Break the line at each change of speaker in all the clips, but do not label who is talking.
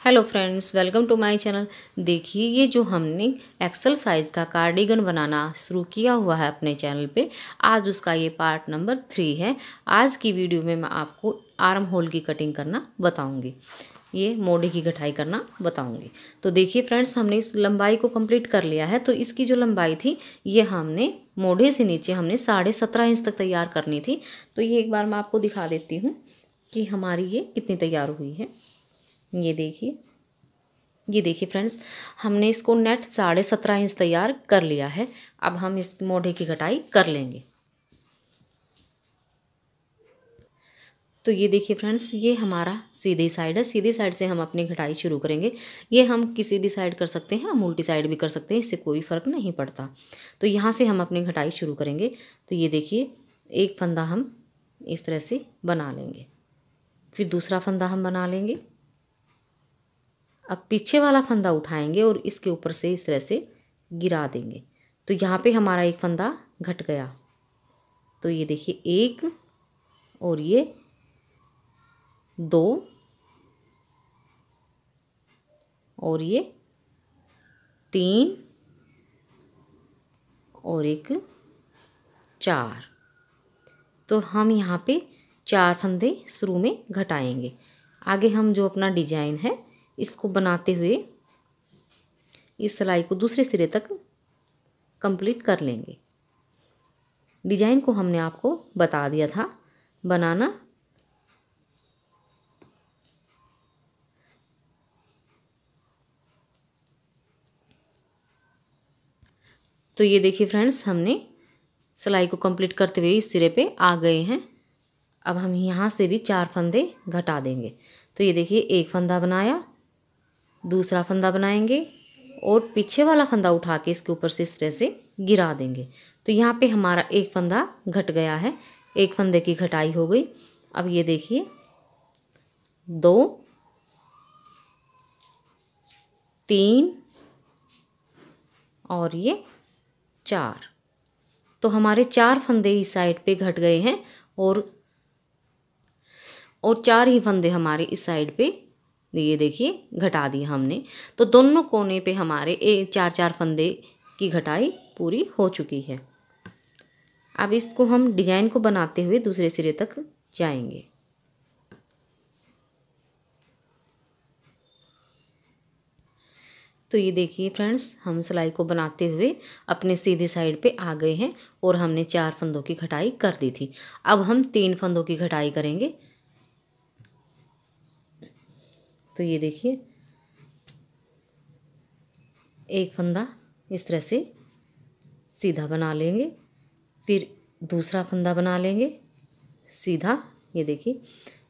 Hello friends, welcome to my channel. देखिए, ये जो हमने एक्सल साइज़ का कार्डिगन बनाना शुरू किया हुआ है अपने चैनल पे, आज उसका ये पार्ट नंबर 3 है। आज की वीडियो में मैं आपको आर्म होल की कटिंग करना बताऊंगी, ये मोढ़े की कटाई करना बताऊंगी। तो देखिए फ्रेंड्स, हमने इस लंबाई को कंप्लीट कर लिया है। तो इसकी जो लंबाई थी, ये हमने मोढ़े से नीचे हमने 17.5 इंच तक तैयार करनी थी। तो ये एक बार मैं आपको दिखा देती हूँ कि हमारी ये कितनी तैयार हुई है। ये देखिए फ्रेंड्स, हमने इसको नेट 17.5 इंच तैयार कर लिया है। अब हम इस मोढ़े की कटाई कर लेंगे। तो ये देखिए फ्रेंड्स, ये हमारा सीधी साइड है। सीधी साइड से हम अपनी कटाई शुरू करेंगे। ये हम किसी भी साइड कर सकते हैं, हम उल्टी साइड भी कर सकते हैं, इससे कोई फ़र्क नहीं पड़ता। तो यहाँ से हम अपनी कटाई शुरू करेंगे। तो ये देखिए, एक फंदा हम इस तरह से बना लेंगे, फिर दूसरा फंदा हम बना लेंगे। अब पीछे वाला फंदा उठाएंगे और इसके ऊपर से इस तरह से गिरा देंगे। तो यहाँ पे हमारा एक फंदा घट गया। तो ये देखिए, एक और ये दो और ये तीन और एक चार। तो हम यहाँ पे 4 फंदे शुरू में घटाएंगे। आगे हम जो अपना डिजाइन है, इसको बनाते हुए इस सिलाई को दूसरे सिरे तक कंप्लीट कर लेंगे। डिजाइन को हमने आपको बता दिया था बनाना। तो ये देखिए फ्रेंड्स, हमने सिलाई को कंप्लीट करते हुए इस सिरे पे आ गए हैं। अब हम यहाँ से भी 4 फंदे घटा देंगे। तो ये देखिए, एक फंदा बनाया, दूसरा फंदा बनाएंगे और पीछे वाला फंदा उठा के इसके ऊपर से इस तरह से गिरा देंगे। तो यहाँ पे हमारा एक फंदा घट गया है, एक फंदे की घटाई हो गई। अब ये देखिए, 2 3 और ये 4। तो हमारे 4 फंदे इस साइड पे घट गए हैं और 4 ही फंदे हमारे इस साइड पे, ये देखिए, घटा दिए हमने। तो दोनों कोने पे हमारे 4 फंदे की घटाई पूरी हो चुकी है। अब इसको हम डिजाइन को बनाते हुए दूसरे सिरे तक जाएंगे। तो ये देखिए फ्रेंड्स, हम सिलाई को बनाते हुए अपने सीधी साइड पे आ गए हैं और हमने 4 फंदों की घटाई कर दी थी। अब हम 3 फंदों की घटाई करेंगे। तो ये देखिए, एक फंदा इस तरह से सीधा बना लेंगे, फिर दूसरा फंदा बना लेंगे सीधा, ये देखिए।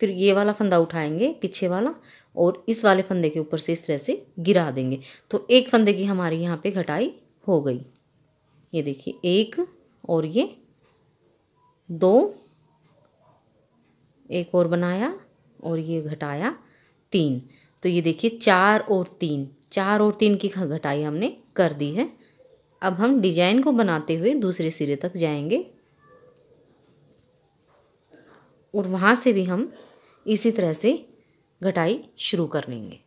फिर ये वाला फंदा उठाएंगे पीछे वाला और इस वाले फंदे के ऊपर से इस तरह से गिरा देंगे। तो एक फंदे की हमारी यहाँ पे घटाई हो गई। ये देखिए, एक और ये 2, एक और बनाया और ये घटाया 3। तो ये देखिए, 4 और 3 की घटाई हमने कर दी है। अब हम डिजाइन को बनाते हुए दूसरे सिरे तक जाएंगे और वहाँ से भी हम इसी तरह से घटाई शुरू कर लेंगे।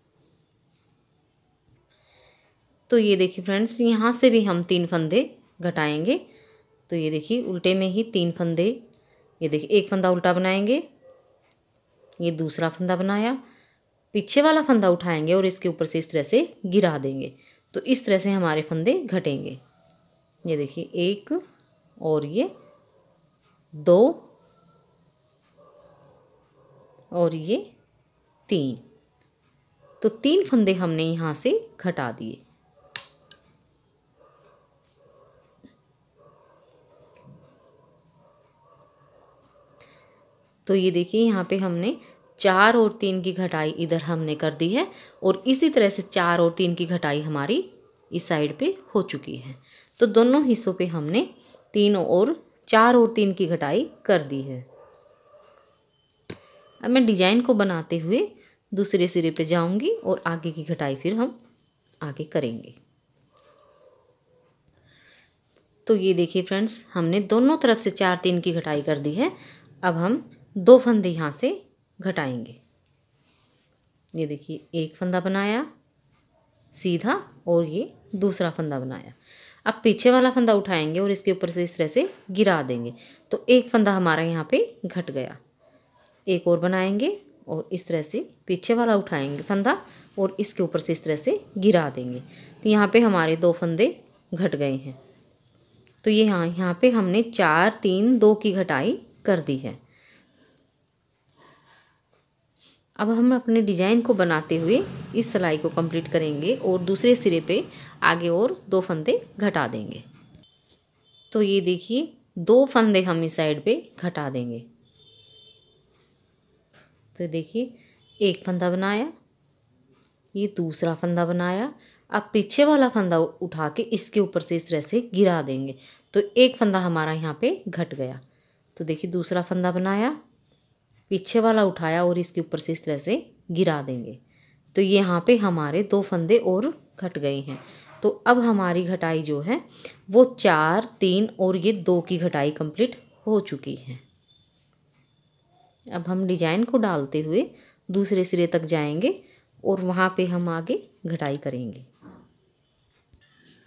तो ये देखिए फ्रेंड्स, यहाँ से भी हम 3 फंदे घटाएंगे। तो ये देखिए, उल्टे में ही 3 फंदे, ये देखिए, एक फंदा उल्टा बनाएंगे, ये दूसरा फंदा बनाया, पीछे वाला फंदा उठाएंगे और इसके ऊपर से इस तरह से गिरा देंगे। तो इस तरह से हमारे फंदे घटेंगे। ये देखिए, एक और ये 2 और ये 3। तो 3 फंदे हमने यहाँ से घटा दिए। तो ये देखिए, यहाँ पे हमने 4 और 3 की घटाई इधर हमने कर दी है और इसी तरह से 4 और 3 की घटाई हमारी इस साइड पे हो चुकी है। तो दोनों हिस्सों पे हमने 3 और 4 और 3 की घटाई कर दी है। अब मैं डिजाइन को बनाते हुए दूसरे सिरे पे जाऊंगी और आगे की घटाई फिर हम आगे करेंगे। तो ये देखिए फ्रेंड्स, हमने दोनों तरफ से 4 3 की घटाई कर दी है। अब हम 2 फंदे यहाँ से घटाएंगे। ये देखिए एक फंदा बनाया सीधा और ये दूसरा फंदा बनाया। अब पीछे वाला फंदा उठाएंगे और इसके ऊपर से इस तरह से गिरा देंगे तो एक फंदा हमारा यहाँ पे घट गया। एक और बनाएंगे और इस तरह से पीछे वाला उठाएंगे फंदा और इसके ऊपर से इस तरह से गिरा देंगे तो यहाँ पे हमारे 2 फंदे घट गए हैं। तो ये यहाँ पे हमने 4 3 2 की घटाई कर दी है। अब हम अपने डिजाइन को बनाते हुए इस सिलाई को कंप्लीट करेंगे और दूसरे सिरे पे आगे और 2 फंदे घटा देंगे। तो ये देखिए 2 फंदे हम इस साइड पे घटा देंगे। तो देखिए एक फंदा बनाया, ये दूसरा फंदा बनाया। अब पीछे वाला फंदा उठा के इसके ऊपर से इस तरह से गिरा देंगे तो एक फंदा हमारा यहाँ पे घट गया। तो देखिए दूसरा फंदा बनाया, पीछे वाला उठाया और इसके ऊपर से इस तरह से गिरा देंगे तो यहाँ पे हमारे 2 फंदे और घट गए हैं। तो अब हमारी घटाई जो है वो 4 3 और ये 2 की घटाई कंप्लीट हो चुकी है। अब हम डिजाइन को डालते हुए दूसरे सिरे तक जाएंगे और वहाँ पे हम आगे घटाई करेंगे।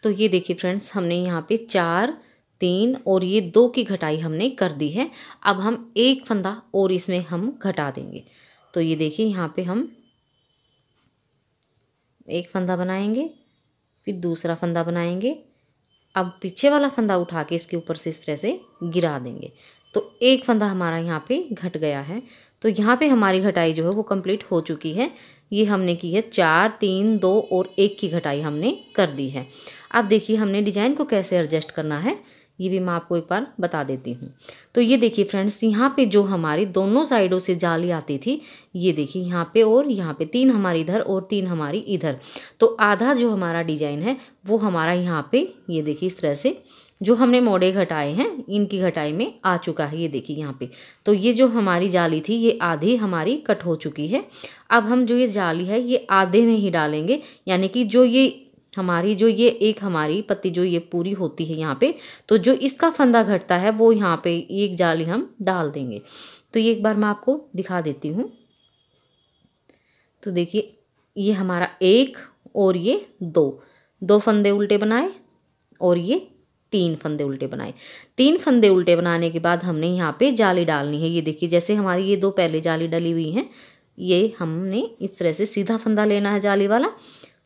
तो ये देखिए फ्रेंड्स हमने यहाँ पे 4 3 और ये 2 की घटाई हमने कर दी है। अब हम एक फंदा और इसमें हम घटा देंगे। तो ये देखिए यहाँ पे हम एक फंदा बनाएंगे, फिर दूसरा फंदा बनाएंगे। अब पीछे वाला फंदा उठा के इसके ऊपर से इस तरह से गिरा देंगे तो एक फंदा हमारा यहाँ पे घट गया है। तो यहाँ पे हमारी घटाई जो है वो कंप्लीट हो चुकी है। ये हमने की है 4 3 2 और 1 की घटाई हमने कर दी है। अब देखिए हमने डिजाइन को कैसे एडजस्ट करना है ये भी मैं आपको एक बार बता देती हूँ। तो ये देखिए फ्रेंड्स यहाँ पे जो हमारी दोनों साइडों से जाली आती थी, ये देखिए यहाँ पे और यहाँ पे 3 हमारी इधर और 3 हमारी इधर। तो आधा जो हमारा डिजाइन है वो हमारा यहाँ पे ये देखिए इस तरह से जो हमने मोड़े घटाए हैं इनकी घटाई में आ चुका है। ये देखिए यहाँ पे तो ये जो हमारी जाली थी ये आधी हमारी कट हो चुकी है। अब हम जो ये जाली है ये आधे में ही डालेंगे, यानी कि जो ये हमारी जो ये एक हमारी पत्ती जो ये पूरी होती है यहाँ पे, तो जो इसका फंदा घटता है वो यहाँ पे एक जाली हम डाल देंगे। तो ये एक बार मैं आपको दिखा देती हूँ। तो देखिए ये हमारा 1 और ये 2 फंदे उल्टे बनाए और ये 3 फंदे उल्टे बनाए। 3 फंदे उल्टे बनाने के बाद हमने यहाँ पे जाली डालनी है। ये देखिए जैसे हमारी ये 2 पहले जाली डली हुई हैं, ये हमने इस तरह से सीधा फंदा लेना है जाली वाला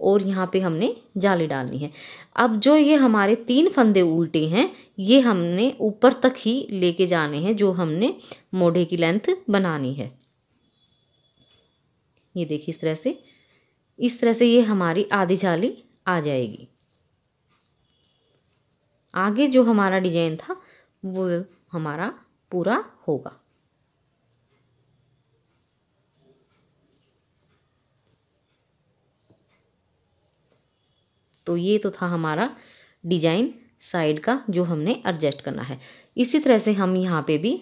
और यहाँ पे हमने जाली डालनी है। अब जो ये हमारे 3 फंदे उल्टे हैं ये हमने ऊपर तक ही लेके जाने हैं, जो हमने मोढ़े की लेंथ बनानी है। ये देखिए इस तरह से ये हमारी आधी जाली आ जाएगी। आगे जो हमारा डिजाइन था वो हमारा पूरा होगा। तो ये तो था हमारा डिजाइन साइड का जो हमने एडजस्ट करना है। इसी तरह से हम यहाँ पे भी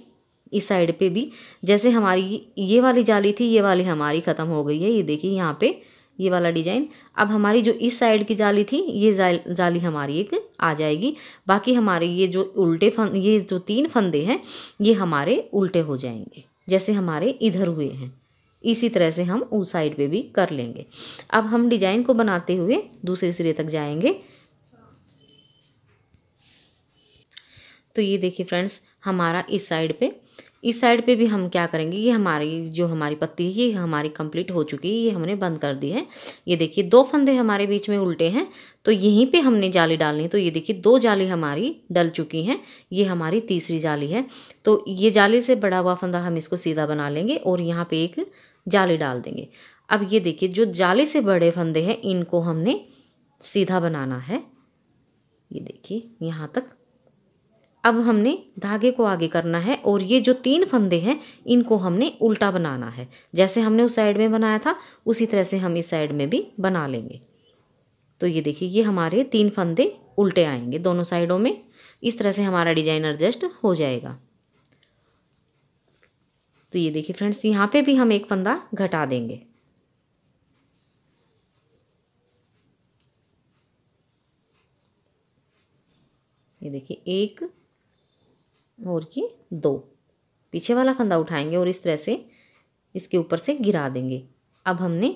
इस साइड पे भी जैसे हमारी ये वाली जाली थी ये वाली हमारी ख़त्म हो गई है। ये देखिए यहाँ पे ये वाला डिजाइन। अब हमारी जो इस साइड की जाली थी ये जाली हमारी एक आ जाएगी। बाकी हमारे ये जो ये जो 3 फंदे हैं ये हमारे उल्टे हो जाएंगे जैसे हमारे इधर हुए हैं। इसी तरह से हम उस साइड पे भी कर लेंगे। अब हम डिजाइन को बनाते हुए दूसरे सिरे तक जाएंगे। तो ये देखिए फ्रेंड्स हमारा इस साइड पे भी हम क्या करेंगे, ये हमारी पत्ती है ये हमारी कंप्लीट हो चुकी है, ये हमने बंद कर दी है। ये देखिए 2 फंदे हमारे बीच में उल्टे हैं तो यहीं पे हमने जाली डालनी है। तो ये देखिए 2 जाली हमारी डल चुकी हैं, ये हमारी तीसरी जाली है। तो ये जाली से बड़ा हुआ फंदा हम इसको सीधा बना लेंगे और यहाँ पे एक जाली डाल देंगे। अब ये देखिए जो जाली से बड़े फंदे हैं इनको हमने सीधा बनाना है। ये देखिए यहाँ तक। अब हमने धागे को आगे करना है और ये जो 3 फंदे हैं इनको हमने उल्टा बनाना है। जैसे हमने उस साइड में बनाया था उसी तरह से हम इस साइड में भी बना लेंगे। तो ये देखिए ये हमारे 3 फंदे उल्टे आएंगे दोनों साइडों में। इस तरह से हमारा डिजाइन एडजस्ट हो जाएगा। तो ये देखिए फ्रेंड्स यहाँ पे भी हम एक फंदा घटा देंगे। ये देखिए 1 और ये 2 पीछे वाला फंदा उठाएंगे और इस तरह से इसके ऊपर से गिरा देंगे अब हमने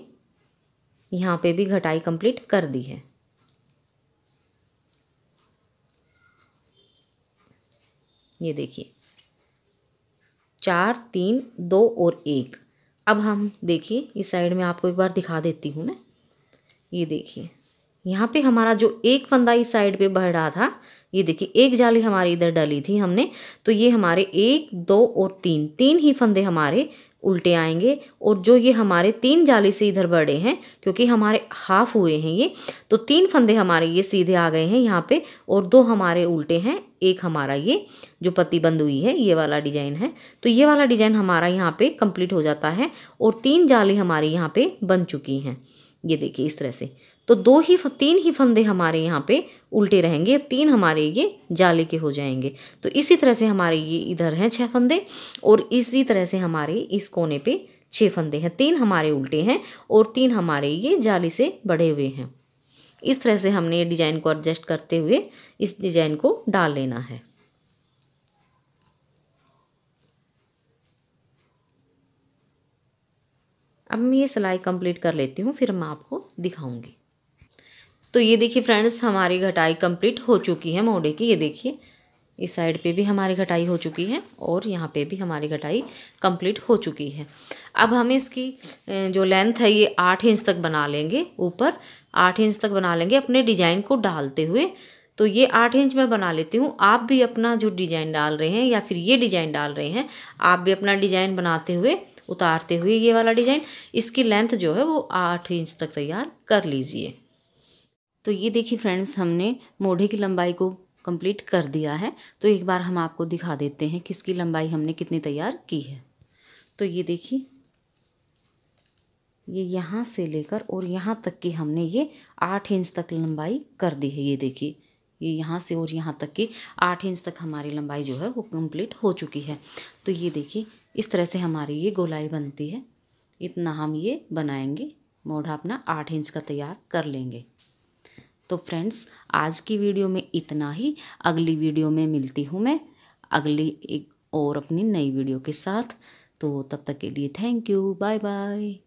यहाँ पे भी घटाई कंप्लीट कर दी है। ये देखिए 4 3 2 और 1। अब हम देखिए इस साइड में आपको एक बार दिखा देती हूँ मैं। ये देखिए यहाँ पे हमारा जो एक फंदा इस साइड पे बढ़ रहा था, ये देखिए एक जाली हमारी इधर डली थी हमने, तो ये हमारे 1 2 और 3 ही फंदे हमारे उल्टे आएंगे। और जो ये हमारे 3 जाली से इधर बढ़े हैं, क्योंकि हमारे हाफ हुए हैं ये, तो 3 फंदे हमारे ये सीधे आ गए हैं यहाँ पे और 2 हमारे उल्टे हैं। एक हमारा ये जो पत्ती बंद हुई है ये वाला डिजाइन है, तो ये वाला डिजाइन हमारा यहाँ पे कंप्लीट हो जाता है और 3 जाली हमारी यहाँ पे बन चुकी हैं। ये देखिए इस तरह से, तो 3 ही फंदे हमारे यहाँ पे उल्टे रहेंगे, 3 हमारे ये जाली के हो जाएंगे। तो इसी तरह से हमारे ये इधर हैं 6 फंदे और इसी तरह से हमारे इस कोने पे 6 फंदे हैं। 3 हमारे उल्टे हैं और 3 हमारे ये जाली से बढ़े हुए हैं। इस तरह से हमने ये डिजाइन को एडजस्ट करते हुए इस डिजाइन को डाल लेना है। अब मैं ये सिलाई कंप्लीट कर लेती हूँ, फिर मैं आपको दिखाऊंगी। तो ये देखिए फ्रेंड्स, हमारी घटाई कंप्लीट हो चुकी है मोढ़े की। ये देखिए इस साइड पे भी हमारी घटाई हो चुकी है और यहाँ पे भी हमारी घटाई कंप्लीट हो चुकी है। अब हम इसकी जो लेंथ है ये 8 इंच तक बना लेंगे, ऊपर 8 इंच तक बना लेंगे अपने डिजाइन को डालते हुए। तो ये 8 इंच मैं बना लेती हूँ। आप भी अपना जो डिजाइन डाल रहे हैं या फिर ये डिजाइन डाल रहे हैं, आप भी अपना डिजाइन बनाते हुए उतारते हुए ये वाला डिजाइन, इसकी लेंथ जो है वो 8 इंच तक तैयार कर लीजिए। तो ये देखिए फ्रेंड्स, हमने मोढ़े की लंबाई को कंप्लीट कर दिया है। तो एक बार हम आपको दिखा देते हैं किसकी लंबाई हमने कितनी तैयार की है। तो ये देखिए ये यहाँ से लेकर और यहाँ तक की हमने ये 8 इंच तक लंबाई कर दी है। ये देखिए ये यहाँ से और यहाँ तक की 8 इंच तक हमारी लंबाई जो है वो कंप्लीट हो चुकी है। तो ये देखिए इस तरह से हमारी ये गोलाई बनती है। इतना हम ये बनाएंगे, मोढ़ा अपना 8 इंच का तैयार कर लेंगे। तो फ्रेंड्स आज की वीडियो में इतना ही। अगली वीडियो में मिलती हूँ मैं अगली एक और अपनी नई वीडियो के साथ। तो तब तक के लिए थैंक यू, बाय बाय।